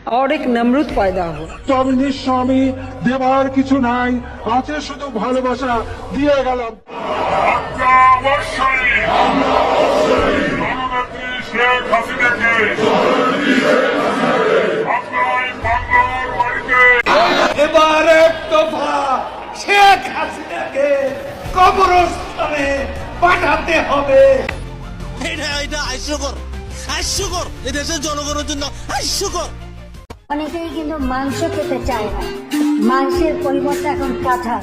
और एक नमरूद पैदा हो। তবে নিঃস্বামী দেবার কিছু নাই, আছে শুধু ভালোবাসা দিয়ে গেলাম। শেখ হাসিনাকে এবার এক দফা শেখ হাসিনাকে কবরস্থানে পাঠাতে হবে। এটা হাস্যকর এই দেশের জনগণের জন্য হাস্যকর। অনেকেই কিন্তু মাংস খেতে চায় না, মাংসের পরিবর্তে এখন কাঁঠাল।